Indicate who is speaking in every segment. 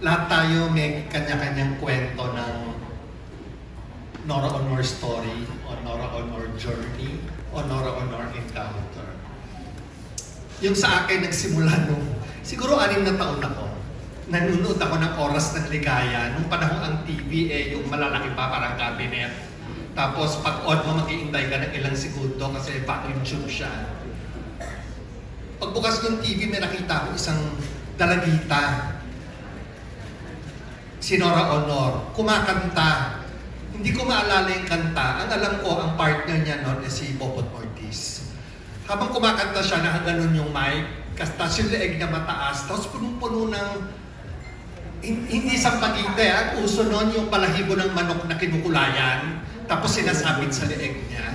Speaker 1: lahat tayo may kanya-kanyang kwento ng Nora Aunor story, o Nora Aunor journey, o Nora Aunor encounter. Yung sa akin, nagsimula nung, siguro 6 na taon ako. Nanonood ako ng Oras ng Ligaya. Nung panahon ang TV, yung malalaki pa, parang cabinet. Tapos pag on mo, mag-iintay ka ng ilang segundo kasi vacuum tube siya. Pagbukas ng TV, may nakita ko isang dalagita. Si Nora Aunor, kumakanta. Hindi ko maalala yung kanta. Ang alam ko, ang partner niya noon is si Bobot Ortiz. Habang kumakanta siya, nakaganon yung mic, tapos yung leeg niya mataas, tapos punong-puno ng, hindi sampagite, ang uso noon yung balahibo ng manok na kinukulayan, tapos sinasabit sa leeg niya.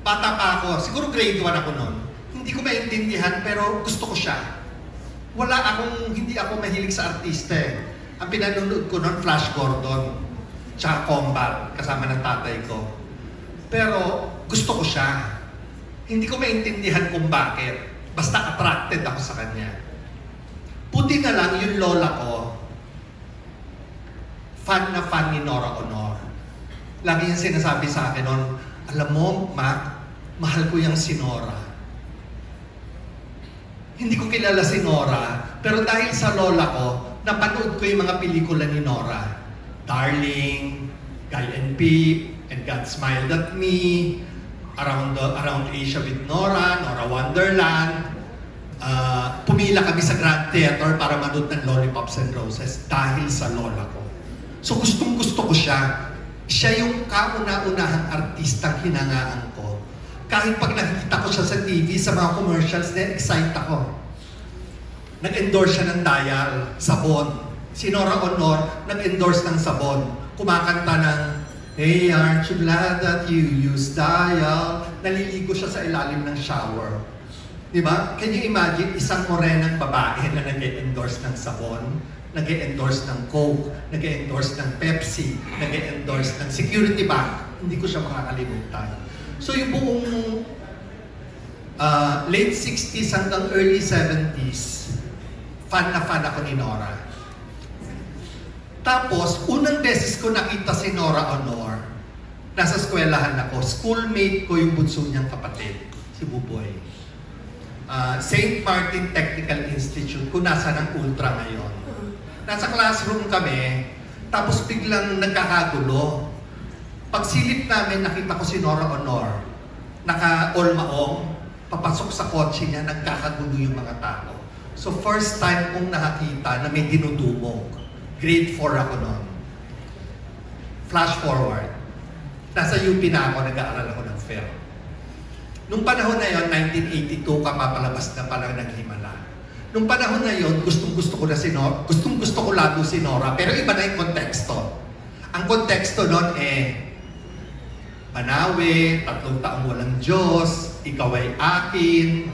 Speaker 1: Bata pa ako, siguro grade 1 ako noon. Hindi ko maintindihan, pero gusto ko siya. Hindi ako mahilig sa artista eh. Ang pinanonood ko noon, Flash Gordon, tsaka Combat, kasama ng tatay ko. Pero gusto ko siya. Hindi ko maintindihan kung bakit. Basta attracted ako sa kanya. Puti na lang yung lola ko, fan na fan ni Nora Aunor. Lagi yung sinasabi sa akin noon, alam mo, Ma, mahal ko yung si Nora. Hindi ko kilala si Nora, pero dahil sa lola ko, napanood ko yung mga pelikula ni Nora. Darling, Guy and Peep, and God Smiled at Me, Around Asia with Nora, Nora Wonderland. Pumila kami sa Grand Theater para manood ng Lollipops and Roses dahil sa lola ko. So gustong-gusto ko siya. Siya yung kauna-unahang artistang hinangaan ko. Kahit pag nakikita ko siya sa TV, sa mga commercials, na-excite ako. Nag-endorse siya ng Dial, sabon. Si Nora Aunor, nag-endorse ng sabon. Kumakanta ng, hey, aren't you glad that you use Dial? Naliligo siya sa ilalim ng shower. Diba? Can you imagine isang morenang babae na nag-endorse ng sabon, nag-endorse ng Coke, nag-endorse ng Pepsi, nag-endorse ng Security Bank? Hindi ko siya makakalimutan. So yung buong late 60s hanggang early 70s, fan na fan ako ni Nora. Tapos, unang beses ko nakita si Nora Aunor, nasa eskwelahan ako. Schoolmate ko yung bunso niyang kapatid, si Buboy. St. Martin Technical Institute, kung nasa ng Ultra ngayon. Nasa classroom kami, tapos biglang nagkakagulo. Pagsilip namin, nakita ko si Nora Aunor. Naka-all-maong, papasok sa kotse niya, nagkakagulo yung mga tao. So first time kong nakakita na may dinudumog. Grade 4 ako noon. Flash forward. Nasa UP na ako, nag-aaral ako ng film. Nung panahon na yon, 1982, kapapalabas na palang naghimala. Nung panahon na yon, gustong-gusto ko na si Nora, gustong-gusto ko lalo si Nora, pero iba na yung konteksto. Ang konteksto noon Banawe, 3 taong walang Diyos, ikaw ay akin,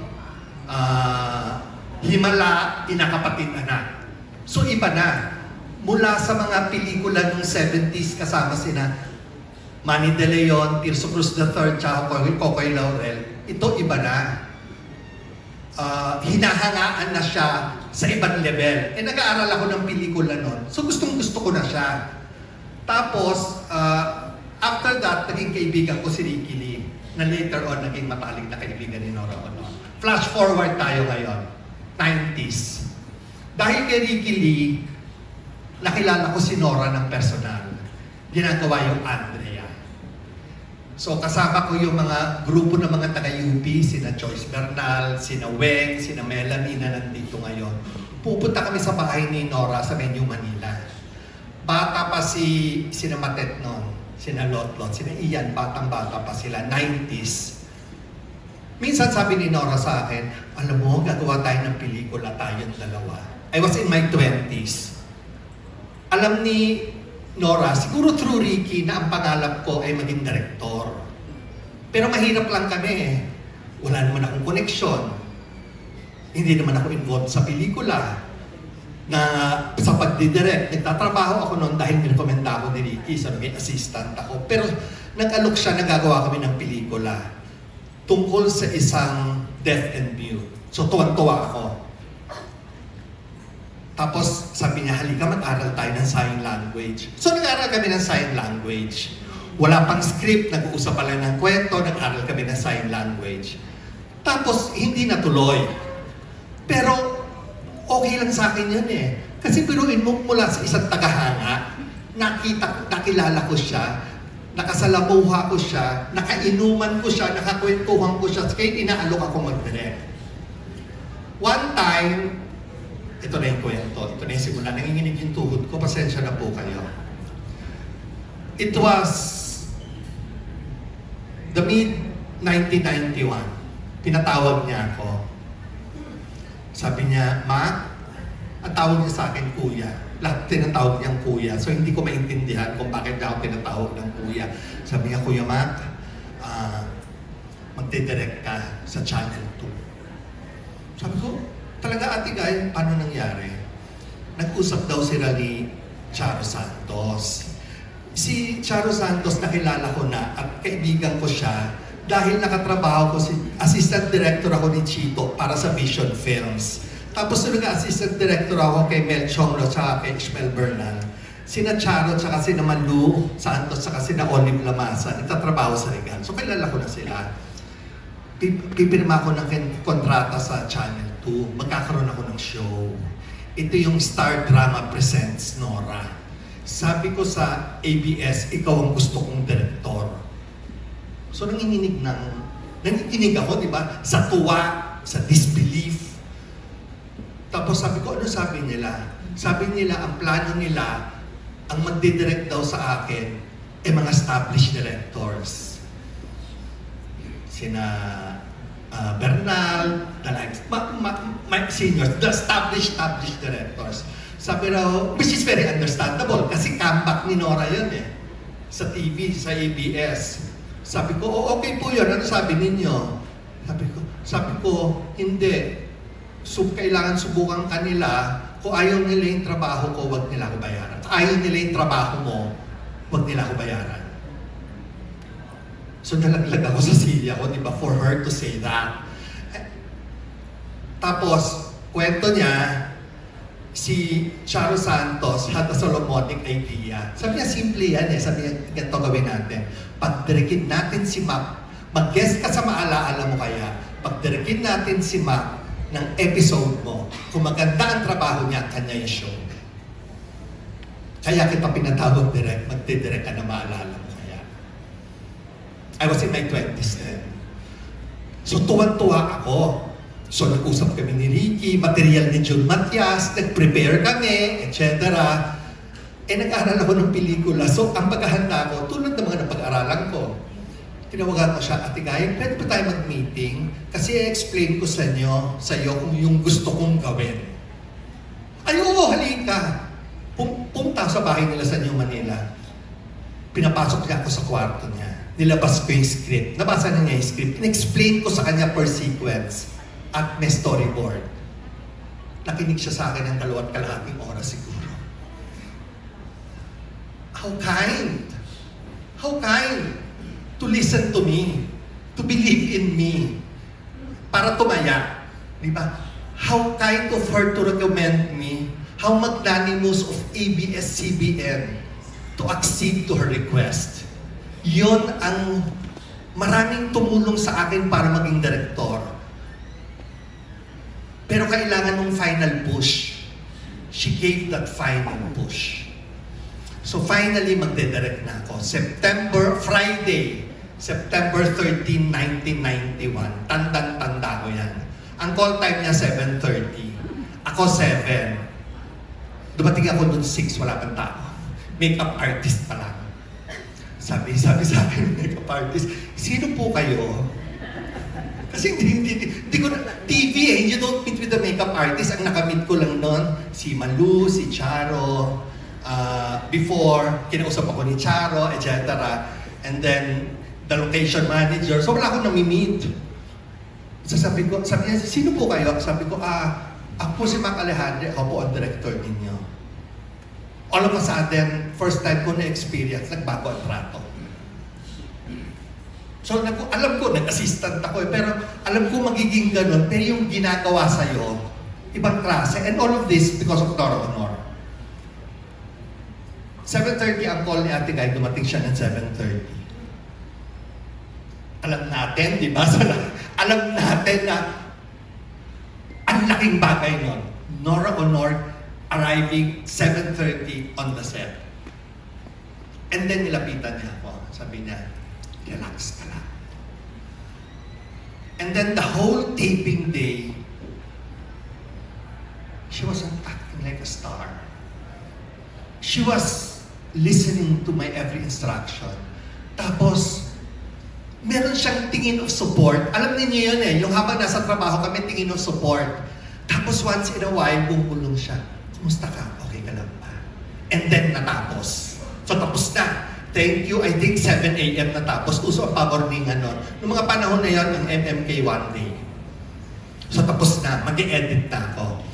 Speaker 1: himala, inakapatid anak. So iba na. Mula sa mga pelikula ng 70s kasama sina Manny De Leon, Tirso Cruz III, tsaka Kokoy Laurel, ito iba na. Hinahangaan na siya sa ibang level. Nag-aaral ako ng pelikula noon. So gustong-gusto ko na siya. Tapos, after that, naging kaibigan ko si Ricky Lee, na later on naging matalik na kaibigan ni Nora Aunor. Flash forward tayo ngayon, 90s. Dahil kay Ricky Lee, nakilala ko si Nora ng personal. Ginagawa yung Andrea. So kasama ko yung mga grupo ng mga taga-UP, sina Joyce Bernal, sina Weng, sina Melanie na nandito ngayon. Pupunta kami sa bahay ni Nora sa Menu Manila. Bata pa sina Matet noon, sina Lotlot, sina Ian, batang-bata pa sila, 90s. Minsan sabi ni Nora sa akin, alam mo, gagawa tayo ng pelikula, tayong dalawa. I was in my 20s. Alam ni Nora, siguro through Ricky, na ang pangarap ko ay maging direktor. Pero mahirap lang kami. Wala naman akong koneksyon. Hindi naman ako involved sa pelikula. Na sa pagdidirect, nagtatrabaho ako noon dahil nirekomenda ako ni Ricky, so naging assistant ako. Pero nag-alok siya, nagagawa kami ng pelikula tungkol sa isang deaf and mute. So tuwan-tuwa ako. Tapos sabi niya, halika mag-aral tayo ng sign language. So nag-aral kami ng sign language. Wala pang script, nag-uusap pa lang ng kwento, nag-aral kami ng sign language. Tapos hindi natuloy. Pero okay lang sa akin yun eh. Kasi biruin mo mula sa isang tagahanga, nakilala ko siya, nakasalamuha ko siya, nakainuman ko siya, nakakwentuhan ko siya, kaya inaalok ako mag-direct. One time, ito na yung kwento, ito na yung simula, nanginginig yung tuhod ko, pasensya na po kayo. It was the mid-1991, pinatawag niya ako. Sabi niya, Ma, ang tawag niya sa akin, Kuya. Lahat tinatawag niyang Kuya. So hindi ko maintindihan kung bakit niya ako tinatawag ng Kuya. Sabi niya, Kuya Mac, magdidirect ka sa Channel 2. Sabi ko, talaga Ate Guy, paano nangyari? Nag-usap daw sila ni Charo Santos. Si Charo Santos nakilala ko na at kaibigan ko siya dahil nakatrabaho ko assistant director ako ni Chito para sa Vision Films. Tapos nag-assistant director ako kay Mel Chonglo at kay Ishmael Bernal. Sina Charo at sina Malu Santos at sina Olive Lamasa nagtatrabaho sa Regal. So kilala ko na sila. Pipirma ko ng kontrata sa Channel 2. Magkakaroon ako ng show. Ito yung Star Drama Presents Nora. Sabi ko sa ABS, ikaw ang gusto kong direktor. So nanginginig ako, di ba? Sa tuwa, sa disbelief. Tapos sabi ko, ano sabi nila? Sabi nila, ang plano nila, ang magdidirect daw sa akin, mga established directors. Sina Bernal, my seniors, the established directors. Sabi raw, which is very understandable kasi comeback ni Nora yun eh. Sa TV, sa ABS. Sabi ko, okay po yun. Ano sabi ninyo? Sabi ko, hindi. So, kailangan subukan kanila. Kung ayaw nila yung trabaho ko, wag nila ako bayaran. Kung ayaw nila yung trabaho mo, wag nila ako bayaran. So, nalaglag ako sa silya ko, di ba, for her to say that. Tapos, kwento niya, si Charo Santos had a Solomonic idea. Sabi niya, simple yan eh. Sabi niya, ganito gawin natin. Pagdirikin natin si Mac, mag-guest ka sa Maalaala mo kaya, pagdirikin natin si Mac ng episode mo. Kung maganda ang trabaho niya, kanya yung show. Kaya kita pinatawag direct, magdidirect ka na Maalaala mo kaya. I was in my 20s then. So tuwan-tuwa ako. So nag-usap kami ni Ricky, material ni Jun Matias, nag-prepare kami, etc. Nag-aaral ako ng pelikula. So ang paghahanda ko, tulad ng mga napag-aralan ko, tinawagan ko siya, Ate Guy, pwede pa tayo mag-meeting? Kasi i-explain ko sa iyo kung yung gusto kong gawin. Ay, oo, halika. Punta sa bahay nila sa New Manila. Pinapasok niya ako sa kwarto niya. Nilabas ko yung script. Nabasa na niya yung script. In-explain ko sa kanya per sequence. At may storyboard. Nakinig siya sa akin ng 2.5 oras siguro. How kind! How kind! To listen to me. To believe in me. Para tumaya. Di ba? How kind of her to recommend me. How magnanimous of ABS-CBN to accede to her request. Yun ang maraming tumulong sa akin para maging direktor. Pero kailangan ng final push. She gave that final push. So finally, magdidirect na ako. Friday, September 13, 1991. Tandang-tanda ko yan. Ang call time niya, 7:30. Ako, 7. Dumating ako dun 6, wala pang tao. Makeup artist pa lang. Sabi sa akin, makeup artist, sino po kayo? Kasi hindi ko na, TV eh, you don't meet with the makeup artist. Ang nakamit ko lang noon, si Malu, si Charo, before, kinausap ako ni Charo, etc. And then, the location manager. So wala akong nami-meet. So sabi niya, sino po kayo? Sabi ko, ako po si Mac Alejandre, ako po ang director ninyo. All of a sudden, first time ko na-experience, nagbago ang trato. So, alam ko, nag-assistant ako pero alam ko magiging ganun, pero yung ginagawa sa'yo, Ibang klase. And all of this because of Nora Honor. 7:30 ang call ni Ate Guy, dumating siya ng 7:30. Alam natin, di ba? Alam natin na ang laking bagay nun. Nora Honor arriving 7:30 on the set. And then nilapitan niya ako. Sabi niya, relax ka lang. And then the whole taping day, she wasn't acting like a star. She was listening to my every instruction. Tapos, meron siyang tingin of support. Alam niyo yun eh, yung habang nasa trabaho kami, tingin of support. Tapos once in a while, bumulong siya. Kumusta ka? Okay ka lang ba? And then natapos. So tapos na. Thank you. I think 7 a.m. natapos. Uso ang pa-morningan nun. Noong mga panahon na yun, ang MMK one day. So tapos na. Mag-e-edit na ako.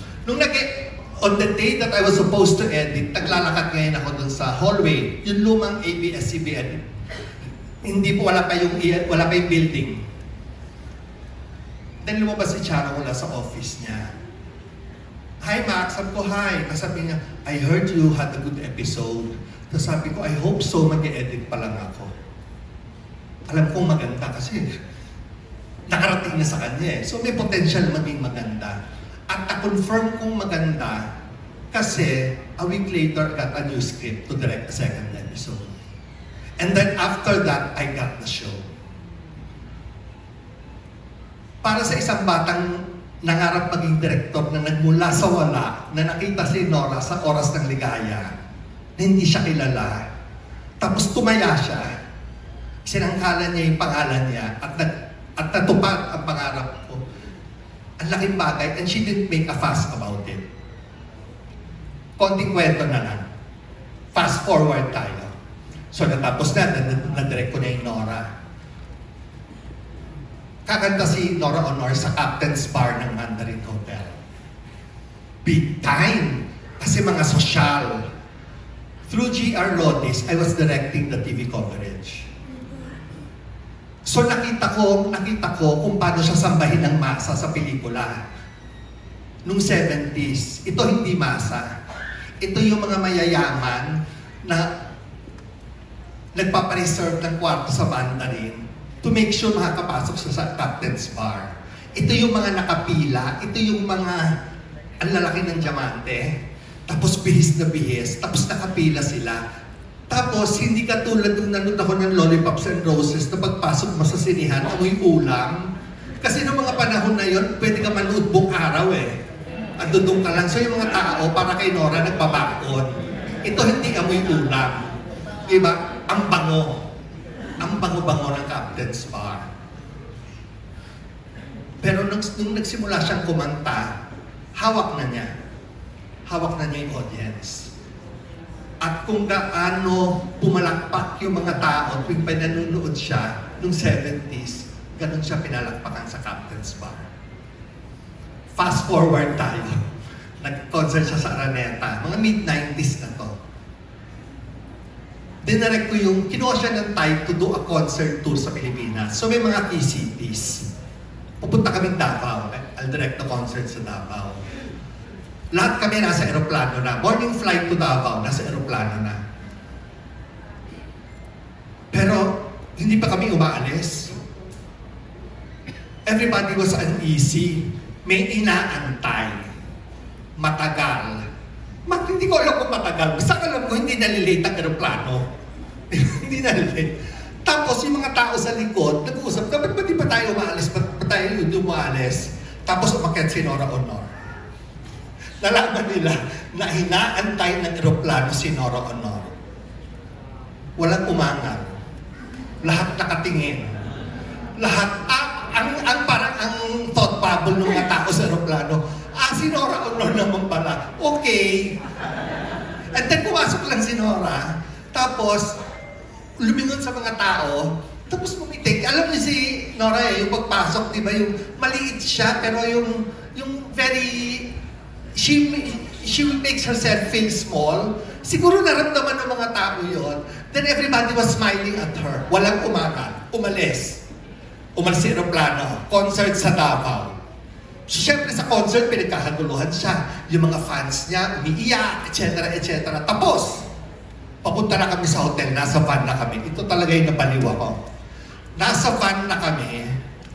Speaker 1: On the day that I was supposed to edit, naglalakad ngayon ako dun sa hallway. Yung lumang ABS-CBN. Hindi po, wala pa yung building. Then lumabas si Charo mula sa office niya. Hi Max, sabi ko hi. Sabi niya, I heard you had a good episode. Tapos sabi ko, I hope so, mag-edit pa lang ako. Alam kong maganda kasi nakarating na sa kanya eh. So may potential maging maganda. At na-confirm kong maganda kasi a week later, I got a new script to direct the second episode. And then after that, I got the show. Para sa isang batang nangarap maging director na nagmula sa wala, na nakita si Nora sa Oras ng Ligaya, na hindi siya kilala, tapos tumaya siya, sinangkalan niya yung pangalan niya, at natupad ang pangarap ko. Ang laking bagay, and she didn't make a fuss about it. Konting kwento na lang. Fast forward tayo. So natapos na direct ko na yung Nora. Kakanta si Nora Honor sa Captain's Bar ng Mandarin Hotel. Big time! Kasi mga sosyal. Through G.R. Rodis, I was directing the TV coverage. So nakita ko kung paano siya sambahin ng masa sa pelikula. Nung 70s, ito hindi masa. Ito yung mga mayayaman na nagpapareserve ng kwarto sa Mandarin to make sure makakapasok siya sa Captain's Bar. Ito yung mga nakapila, ito yung mga ang lalaki ng diamante, tapos bihis na bihis, tapos nakapila sila. Tapos, hindi katulad nung nanood ako ng Lollipops and Roses na pagpasok mo sa sinihan, amoy ulam. Kasi noong mga panahon na yon, pwede ka manood buong araw eh. At dudong ka lang. So yung mga tao, para kay Nora, nagpabakod. Ito hindi amoy ulam. Diba? Ang bango. Ang bango-bango ng Captain's Bar. Pero nung nagsimula siyang kumanta, hawak na niya yung audience. At kung gaano pumalakpak yung mga tao tuwing pinanunood siya noong 70s, ganun siya pinalakpakan sa Captain's Bar. Fast forward tayo. Nag-concert siya sa Araneta. Mga mid-90s na to. Dinarect ko yung, kinuha siya ng type to do a concert tour sa Pilipinas. So may mga key cities. Pupunta kami Davao. I'll direct the concert sa Davao. Lahat kami nasa aeroplano na. Morning flight to Davao, nasa aeroplano na. Pero, hindi pa kami umaalis. Everybody was uneasy. May inaantay. Matagal. Hindi ko alam kung matagal. Basta alam ko, hindi nalilate ang aeroplano. Hindi nalilate. Tapos, yung mga tao sa likod, nag-uusap, dapat ba di pa tayo umaalis? Ba't tayo hindi umaalis? Tapos, umakyat si Nora Honor. Nalaman nila na inaantay ng aeroplano si Nora Honor. Walang umangal. Lahat nakatingin. Lahat, parang ang thought bubble ng mga tao sa aeroplano. Si Nora Honor naman pala. Okay. And then pumasok lang si Nora. Tapos, lumingon sa mga tao. Tapos mumitig. Alam niyo si Nora yung pagpasok, di ba? Yung maliit siya, pero yung very... She makes herself feel small. Siguro naramdaman ng mga tao yon. Then everybody was smiling at her. Walang umagal. Umalis. Umalis sa aeroplano. Concert sa Davao. So, syempre sa concert, pinagkakaguluhan siya. Yung mga fans niya, umiiyak, etc., etc. Tapos, papunta na kami sa hotel, nasa van na kami. Ito talaga yung napaliw ako. Nasa van na kami,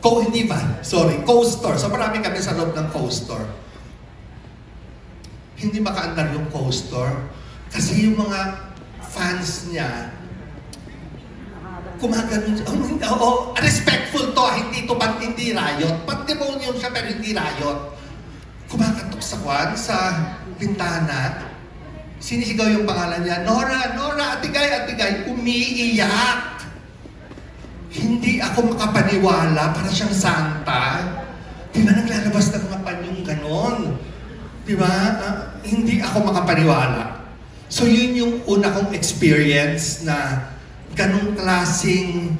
Speaker 1: hindi van, sorry, coaster. So marami kami sa loob ng coaster. Hindi makaandar yung coaster kasi yung mga fans niya, kumaganon siya. Respectful to, hindi riot. Pandemonium siya pero hindi riot. Kumakatok sa kwan, sa bintana. Sinisigaw yung pangalan niya, Nora, Nora, atigay, umiiyak. Hindi ako makapaniwala, para siyang santa. Di ba naglalabas ng mga panyong ganon? Di ba? Hindi ako makapaniwala. So yun yung una kong experience na ganong klaseng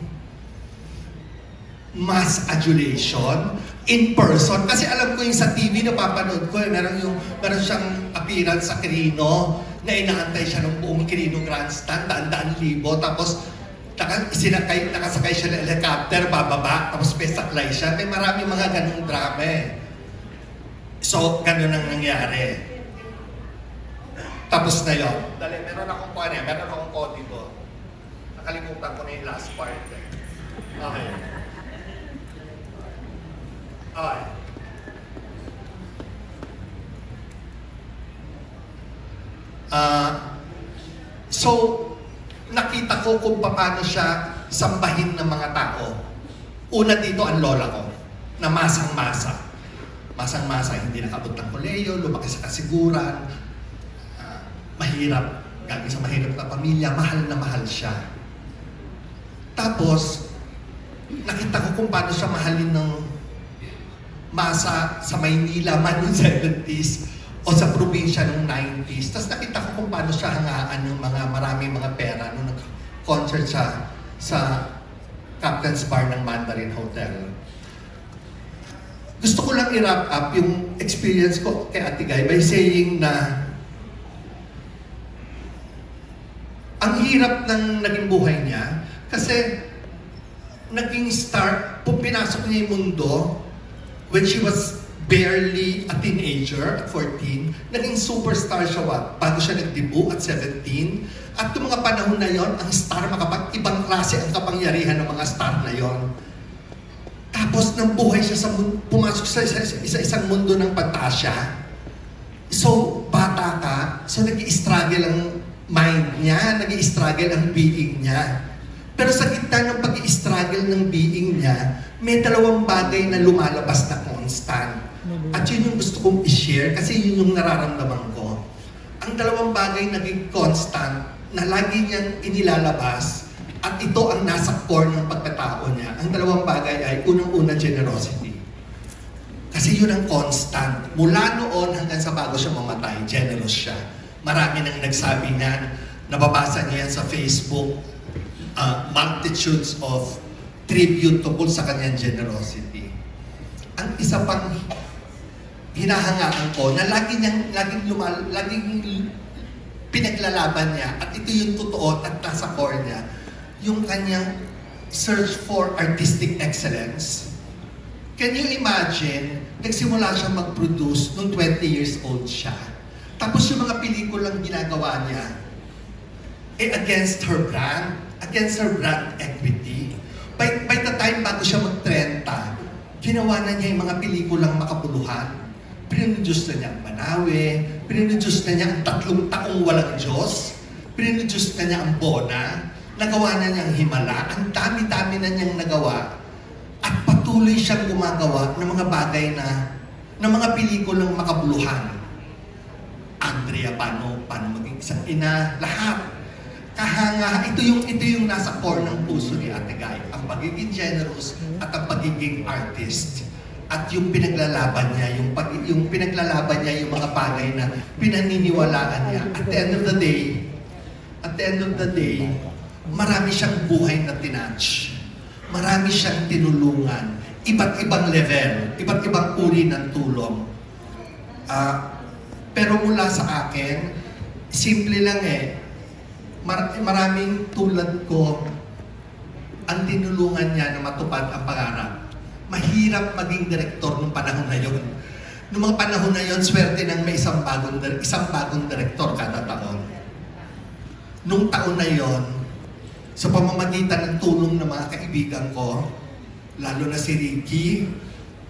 Speaker 1: mass adulation in person. Kasi alam ko yung sa TV na papanood ko, meron siyang appearance sa Quirino na inaantay siya ng buong Quirino Grandstand, daan-daan libo. Tapos nakasakay siya ng helicopter, bababa, tapos may saklay siya. May maraming mga ganong drama eh. So, ganon ang nangyari. Tapos na yun. Dali, meron akong kodigo. Nakalimutan ko na yung last part eh. Okay. Okay. So, nakita ko kung paano siya sambahin ng mga tao. Una dito ang lola ko, na masang-masa. Masang-masa, hindi nakabot ng koleyo, lumaki sa kasiguran, mahirap, galing sa mahirap na pamilya, mahal na mahal siya. Tapos, nakita ko kung paano siya mahalin ng masa sa Maynila man noong 70s o sa probinsya noong 90s. Tapos nakita ko kung paano siya hangaan ng maraming mga pera nung nag-concert siya sa Captain's Bar ng Mandarin Hotel. Gusto ko lang i-wrap up yung experience ko kay Ate Guy by saying na ang hirap ng naging buhay niya kasi naging star, pinasok niya yung mundo when she was barely a teenager at 14, naging superstar siya bago siya nag-debut at 17. At yung mga panahon na yon, ang star ibang klase ang kapangyarihan ng mga star na yon. Tapos nang buhay siya pumasok sa isang mundo ng pantasya. So, bata ka, so nag-i-struggle ang mind niya, nag-i-struggle ang being niya. Pero sa gitna ng pag-i-struggle ng being niya, may dalawang bagay na lumalabas na constant. At yun yung gusto kong i-share kasi yun yung nararamdaman ko. Ang dalawang bagay naging constant na lagi niyang inilalabas at ito ang nasa core ng pagkatao niya. Ang dalawang bagay ay unang-una generosity. Kasi yun ang constant. Mula noon hanggang sa bago siya mamatay, generous siya. Marami nang nagsabi niyan, nababasa niya sa Facebook, multitudes of tribute tungkol sa kanyang generosity. Ang isa pang hinahangaan ko na laging pinaglalaban niya at ito yung totoo at nasa core niya, yung kanyang search for artistic excellence. Can you imagine, nagsimula siya mag-produce nung 20 years old siya. Tapos yung mga pelikulang ginagawa niya, against her brand equity. By the time bago siya mag-30, ginawa na niya yung mga pelikulang makapuluhan. Pinoduce na niya ang Manawe, pinoduce na niya ang 3 taong walang Diyos, pinoduce na niya ang Bona, nagawa na niya ang Himala, ang dami-dami na niyang nagawa. At patuloy siyang gumagawa ng mga bagay ng mga pelikulang makabuluhan. Andrea, paano maging isang ina, lahat. Kahanga, ito yung nasa core ng puso ni Ate Guy. Ang pagiging generous at ang pagiging artist. At yung pinaglalaban niya, yung pinaglalaban niya yung mga bagay na pinaniniwalaan niya. At the end of the day, marami siyang buhay na tinatch. Marami siyang tinulungan. Iba't ibang level, iba't ibang uri ng tulong. Pero mula sa akin, simple lang maraming tulad ko ang tinulungan niya na matupad ang pangarap. Mahirap maging direktor ng panahon na yun. Noong mga panahon na yon, swerte nang may isang bagong direktor kada taon. Nung taon na yon, sa pamamagitan ng tulong ng mga kaibigan ko, lalo na si Ricky,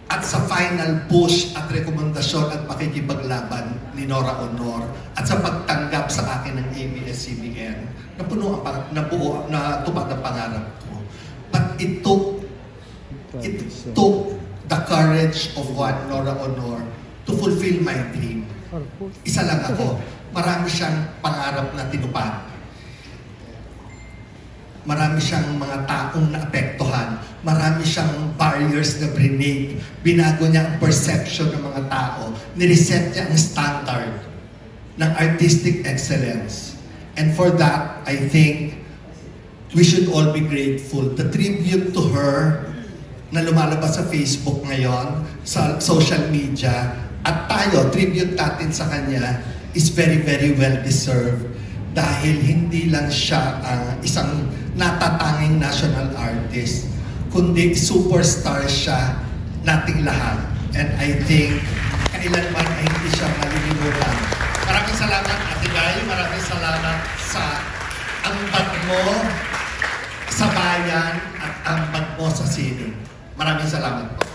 Speaker 1: at sa final push at rekomendasyon at pakikipaglaban ni Nora Honor, at sa pagtanggap sa akin ng ABS-CBN, natupad ang pangarap ko. But it took the courage of one Nora Honor to fulfill my dream. Isa lang ako. Marami siyang pangarap na tinupad. Marami siyang mga taong naapektuhan. Marami siyang barriers na brinake. Binago niya ang perception ng mga tao. Nireset niya ang standard ng artistic excellence. And for that, I think we should all be grateful. The tribute to her na lumalabas sa Facebook ngayon, sa social media, at tayo, tribute natin sa kanya, is very, very well deserved. Dahil hindi lang siya isang natatanging national artist, kundi superstar siya nating lahat. And I think, kailanman ay hindi siya malilimutan. Maraming salamat, Ate Guy. Maraming salamat sa ambag mo sa bayan at ambag mo sa sining. Maraming salamat po.